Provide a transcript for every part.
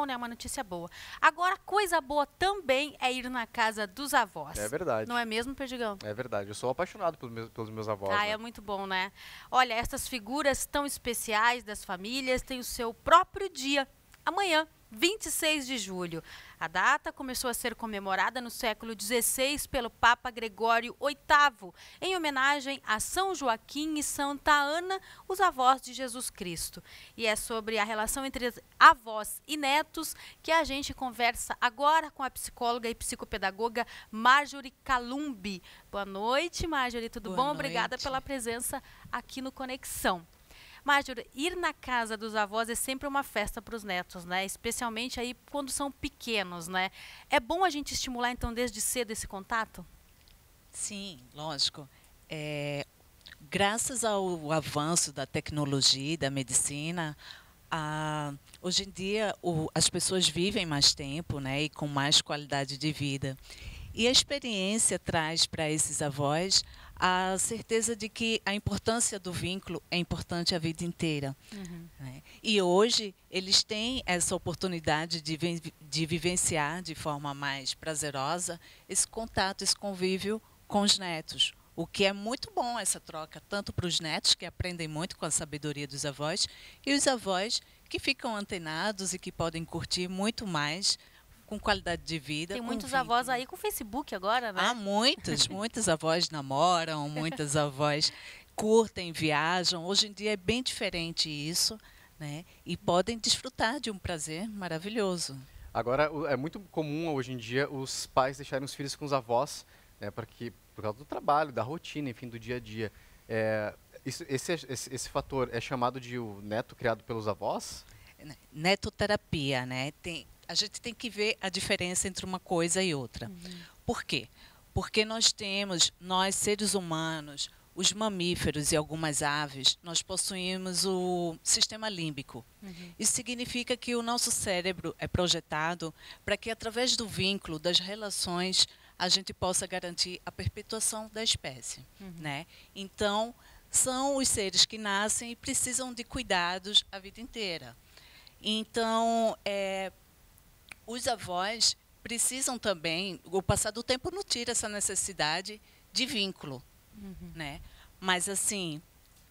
né? Uma notícia boa. Agora, coisa boa também é ir na casa dos avós. É verdade. Não é mesmo, Perdigão? É verdade. Eu sou apaixonado pelos meus avós, Ah, é né? muito bom, né? Olha, essas figuras tão especiais das famílias têm o seu próprio dia. Amanhã, 26 de julho. A data começou a ser comemorada no século XVI pelo Papa Gregório VIII, em homenagem a São Joaquim e Santa Ana, os avós de Jesus Cristo. E é sobre a relação entre avós e netos que a gente conversa agora com a psicóloga e psicopedagoga Marjorie Calumbi. Boa noite, Marjorie, tudo Boa bom? Obrigada noite. pela presença aqui no Conexão. Marjorie, ir na casa dos avós é sempre uma festa para os netos, né? Especialmente aí quando são pequenos, né? É bom a gente estimular, então, desde cedo esse contato? Sim, lógico. Graças ao avanço da tecnologia e da medicina, hoje em dia as pessoas vivem mais tempo, né, e com mais qualidade de vida. E a experiência traz para esses avós a certeza de que a importância do vínculo é importante a vida inteira. Né? E hoje eles têm essa oportunidade de vivenciar de forma mais prazerosa esse contato, esse convívio com os netos. O que é muito bom essa troca, tanto para os netos, que aprendem muito com a sabedoria dos avós, e os avós que ficam antenados e que podem curtir muito mais com qualidade de vida. Tem com muitos vínculo. avós aí com Facebook agora, né? Há muitas avós namoram, muitas avós curtem, viajam. Hoje em dia é bem diferente isso, né? E podem desfrutar de um prazer maravilhoso. Agora, é muito comum hoje em dia os pais deixarem os filhos com os avós, né, por causa do trabalho, da rotina, enfim, do dia a dia. Esse fator é chamado de o neto criado pelos avós? Netoterapia, né? A gente tem que ver a diferença entre uma coisa e outra. Por quê? Porque nós seres humanos, os mamíferos e algumas aves, nós possuímos o sistema límbico. Isso significa que o nosso cérebro é projetado para que, através do vínculo, das relações, a gente possa garantir a perpetuação da espécie. Né? Então, são os seres que nascem e precisam de cuidados a vida inteira. Então, os avós precisam também, o passar do tempo não tira essa necessidade de vínculo. Né? Mas, assim,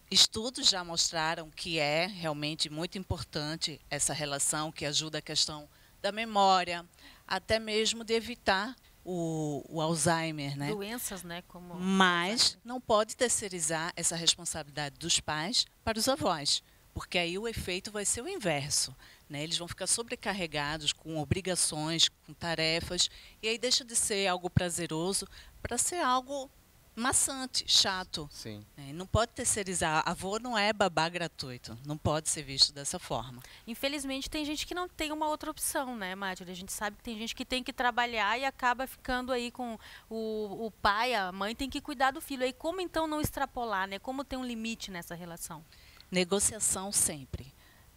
estudos já mostraram que é realmente muito importante essa relação, que ajuda a questão da memória, até mesmo de evitar o Alzheimer, né? Doenças, né? Como Mas não pode terceirizar essa responsabilidade dos pais para os avós, porque aí o efeito vai ser o inverso. Né? Eles vão ficar sobrecarregados com obrigações, com tarefas, e aí deixa de ser algo prazeroso para ser algo maçante, chato. Sim. Não pode terceirizar. Avô não é babá gratuito. Não pode ser visto dessa forma. Infelizmente, tem gente que não tem uma outra opção, né, Marjorie? A gente sabe que tem gente que tem que trabalhar e acaba ficando aí com o pai, a mãe tem que cuidar do filho. Aí como então não extrapolar, né? Como ter um limite nessa relação? Negociação sempre,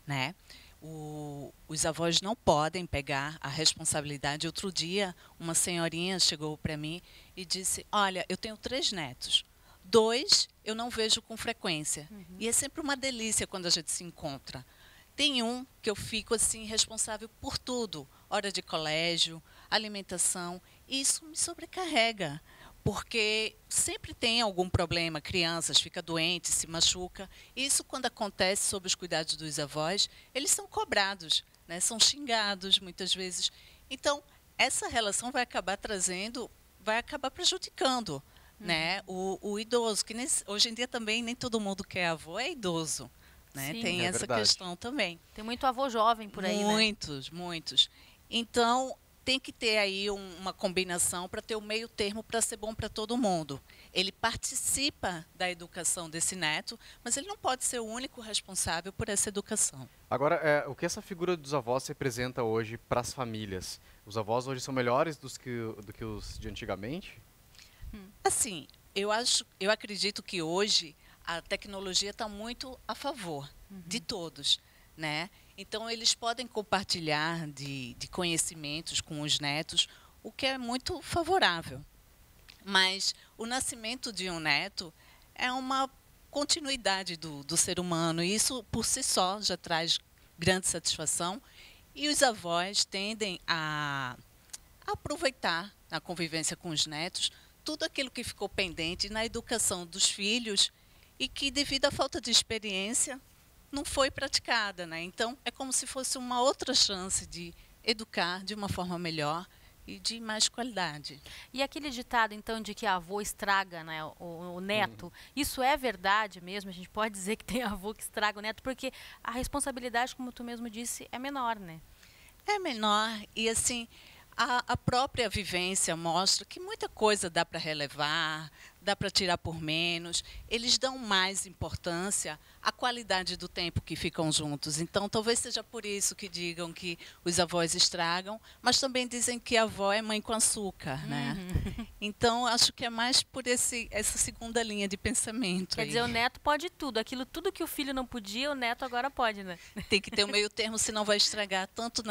né? Os avós não podem pegar a responsabilidade. Outro dia, uma senhorinha chegou para mim e disse, olha, eu tenho 3 netos. 2 eu não vejo com frequência. E é sempre uma delícia quando a gente se encontra. Tem um que eu fico assim responsável por tudo. Hora de colégio, alimentação. E isso me sobrecarrega. Porque sempre tem algum problema, crianças, fica doente, se machuca. Isso, quando acontece sob os cuidados dos avós, eles são cobrados, né? São xingados muitas vezes. Então, essa relação vai acabar prejudicando, né? O idoso, que hoje em dia também nem todo mundo que é avô é idoso. Né? Sim. Tem É essa verdade. questão também. Tem muito avô jovem por aí, né? Muitos. Então, tem que ter aí uma combinação para ter o meio termo para ser bom para todo mundo. Ele participa da educação desse neto, mas ele não pode ser o único responsável por essa educação. Agora, o que essa figura dos avós representa hoje para as famílias? Os avós hoje são melhores do que os de antigamente? Assim, eu acredito que hoje a tecnologia está muito a favor de todos, né? Então, eles podem compartilhar de conhecimentos com os netos, o que é muito favorável. Mas o nascimento de um neto é uma continuidade do ser humano, e isso, por si só, já traz grande satisfação E os avós tendem a aproveitar na convivência com os netos tudo aquilo que ficou pendente na educação dos filhos e que, devido à falta de experiência, não foi praticada, né? Então, é como se fosse uma outra chance de educar de uma forma melhor e de mais qualidade. E aquele ditado, então, de que avô estraga, né, o neto, isso é verdade mesmo? A gente pode dizer que tem avô que estraga o neto, porque a responsabilidade, como tu mesmo disse, é menor, né? É menor e, assim, a própria vivência mostra que muita coisa dá para relevar, dá para tirar por menos. Eles dão mais importância à qualidade do tempo que ficam juntos. Então, talvez seja por isso que digam que os avós estragam, mas também dizem que a avó é mãe com açúcar, né? Então, acho que é mais por essa segunda linha de pensamento. Quer dizer, o neto pode tudo. Aquilo tudo que o filho não podia, o neto agora pode, né? Tem que ter um meio termo, senão vai estragar tanto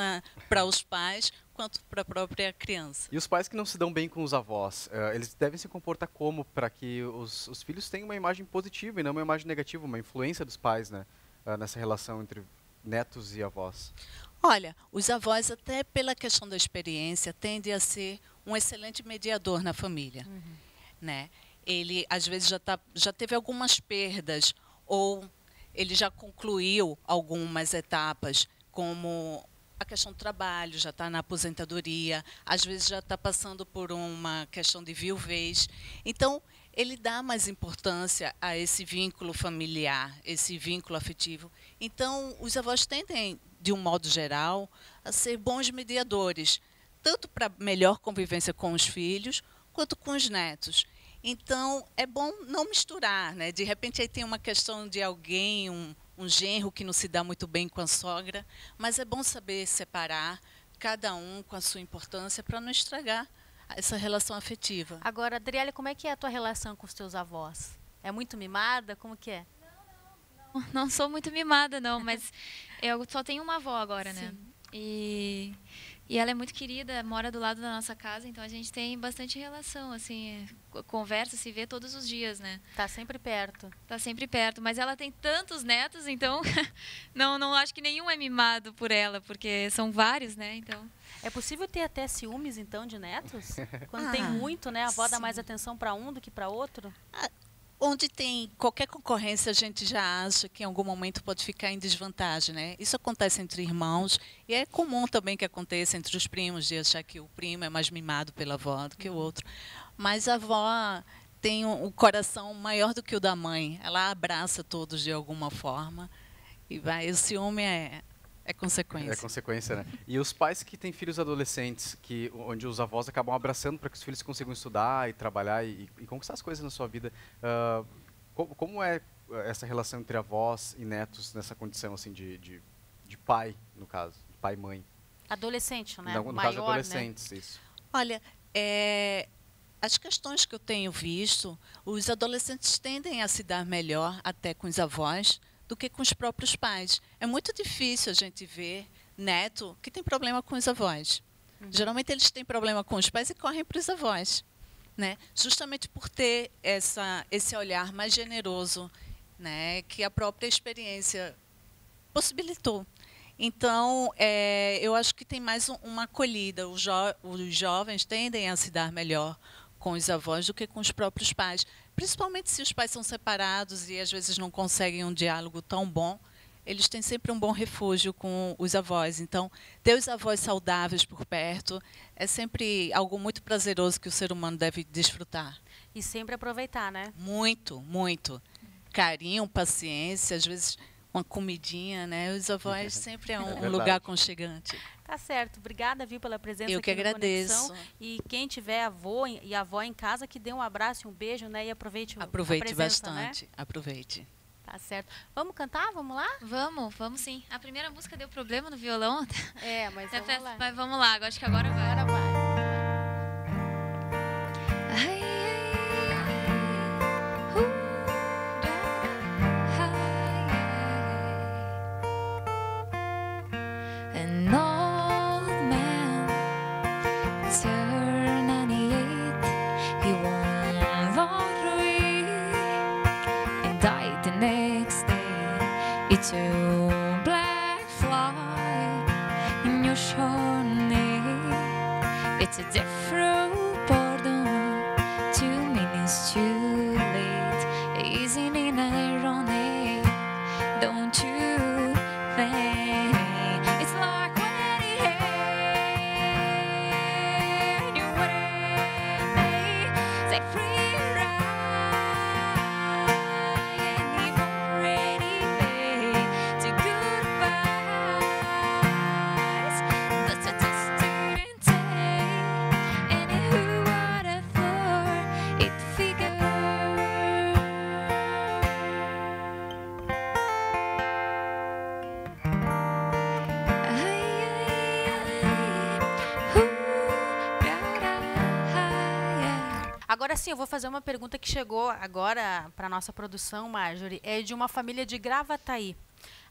para os pais quanto para a própria criança. E os pais que não se dão bem com os avós, eles devem se comportar como para que os filhos tenham uma imagem positiva e não uma imagem negativa, uma influência dos pais, né, nessa relação entre netos e avós? Olha, os avós, até pela questão da experiência, tendem a ser um excelente mediador na família, né? Ele, às vezes, já teve algumas perdas ou ele já concluiu algumas etapas, como a questão do trabalho, já está na aposentadoria, às vezes já está passando por uma questão de viuvez. Então, ele dá mais importância a esse vínculo familiar, esse vínculo afetivo. Então, os avós tendem, de um modo geral, a ser bons mediadores, tanto para melhor convivência com os filhos, quanto com os netos. Então, é bom não misturar, né? De repente, aí tem uma questão de alguém, um genro que não se dá muito bem com a sogra, mas é bom saber separar cada um com a sua importância para não estragar essa relação afetiva. Agora, Adriele, como é que é a tua relação com os teus avós? É muito mimada? Como que é? Não sou muito mimada, não, mas eu só tenho uma avó agora, né? E ela é muito querida, mora do lado da nossa casa, então a gente tem bastante relação, assim, conversa, se vê todos os dias, né? Tá sempre perto. Tá sempre perto, mas ela tem tantos netos, então não acho que nenhum é mimado por ela, porque são vários, né? Então... É possível ter até ciúmes, então, de netos? Quando tem muito, né? A avó dá mais atenção para um do que para outro? Onde tem qualquer concorrência, a gente já acha que em algum momento pode ficar em desvantagem, né? Isso acontece entre irmãos e é comum também que aconteça entre os primos, de achar que o primo é mais mimado pela avó do que o outro. Mas a avó tem um coração maior do que o da mãe. Ela abraça todos de alguma forma e o ciúme é consequência. É consequência, né? E os pais que têm filhos adolescentes, onde os avós acabam abraçando para que os filhos consigam estudar e trabalhar e conquistar as coisas na sua vida, como é essa relação entre avós e netos nessa condição assim de pai, no caso, pai e mãe? Adolescente, né? No maior, caso, adolescentes, né? Isso. Olha, as questões que eu tenho visto, os adolescentes tendem a se dar melhor até com os avós do que com os próprios pais. É muito difícil a gente ver neto que tem problema com os avós. Geralmente eles têm problema com os pais e correm para os avós, né? Justamente por ter esse olhar mais generoso, né? Que a própria experiência possibilitou. Então, eu acho que tem mais uma acolhida. Os jovens tendem a se dar melhor com os avós do que com os próprios pais. Principalmente se os pais são separados e às vezes não conseguem um diálogo tão bom, eles têm sempre um bom refúgio com os avós. Então, ter os avós saudáveis por perto é sempre algo muito prazeroso que o ser humano deve desfrutar. E sempre aproveitar, né? Muito, muito. Carinho, paciência, às vezes uma comidinha, né? Os avós sempre é um lugar aconchegante. Tá certo. Obrigada, viu, pela presença Eu aqui que agradeço. no Conexão. E quem tiver avô e avó em casa, que dê um abraço e um beijo, né? E aproveite a presença, bastante. Né? Aproveite. Tá certo. Vamos cantar? Vamos lá? Vamos sim. A primeira música deu problema no violão. Mas vamos lá. Mas vamos lá, acho que agora vai. Agora vai. An old man turned 98. He won lottery and died the next day. It's a black fly in It's a different pardon. 2 minutes too late. Isn't it ironic? Don't you think? It's like when it happened. You wanted me. Set free right. And you've already paid to goodbyes. That's a distant take. And who would have thought it figured? Agora sim, eu vou fazer uma pergunta que chegou agora para nossa produção, Marjorie. É de uma família de Gravataí.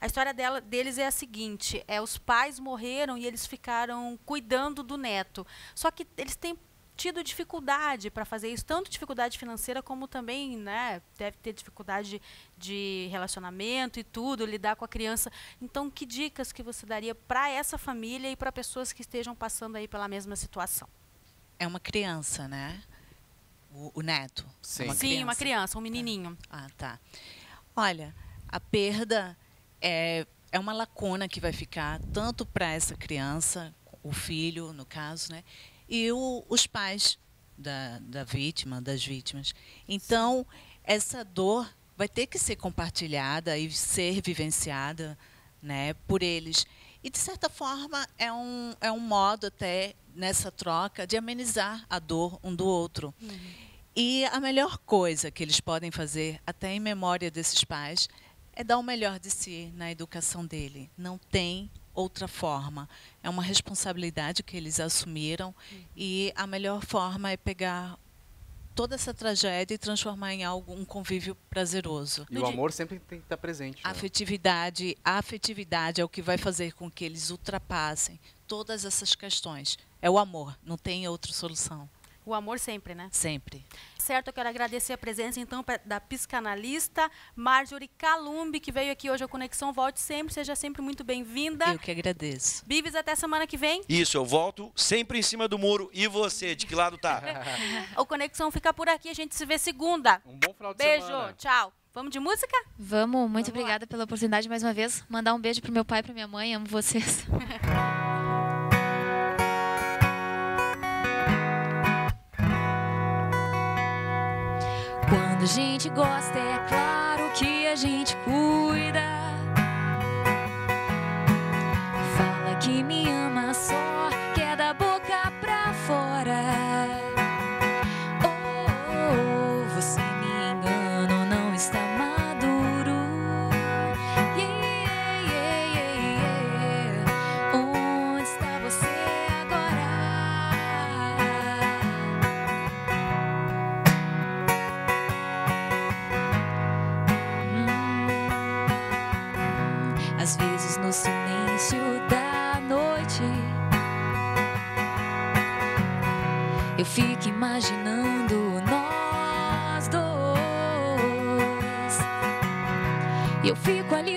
A história deles é a seguinte: os pais morreram e eles ficaram cuidando do neto. Só que eles têm tido dificuldade para fazer isso, tanto dificuldade financeira como também, né, deve ter dificuldade de relacionamento e tudo, lidar com a criança. Então, que dicas que você daria para essa família e para pessoas que estejam passando aí pela mesma situação? É uma criança, né? O neto. Sim. É uma Sim, criança. uma criança, um menininho. Ah, tá. Olha, a perda é uma lacuna que vai ficar tanto para essa criança, o filho, no caso, né? E os pais das vítimas. Então, essa dor vai ter que ser compartilhada e ser vivenciada, né, por eles. E, de certa forma, é um modo até, nessa troca, de amenizar a dor um do outro. E a melhor coisa que eles podem fazer, até em memória desses pais, é dar o melhor de si na educação dele. Não tem outra forma. É uma responsabilidade que eles assumiram e a melhor forma é pegar toda essa tragédia e transformar em um convívio prazeroso. E o amor sempre tem que estar presente. A Né? afetividade é o que vai fazer com que eles ultrapassem todas essas questões. É o amor, não tem outra solução. O amor sempre, né? Sempre. Certo, eu quero agradecer a presença, então, da psicanalista Marjorie Calumbi, que veio aqui hoje ao Conexão. Volte sempre, seja sempre muito bem-vinda. Eu que agradeço. Bives, até semana que vem. Isso, eu volto sempre em cima do muro. E você, de que lado tá? O Conexão fica por aqui, a gente se vê segunda. Um bom final de Beijo, semana. tchau. Vamos de música? Vamos, muito Vamos obrigada pela oportunidade mais uma vez. Mandar um beijo pro meu pai e pra minha mãe, amo vocês. Quando a gente gosta, é claro que a gente cuida. Fala que me ama só, quer da boca pra fora. Oh, você me engana ou não está maduro. Yeah, yeah, yeah, yeah. Onde está você agora? Às vezes no silêncio da noite eu fico imaginando nós dois. E eu fico ali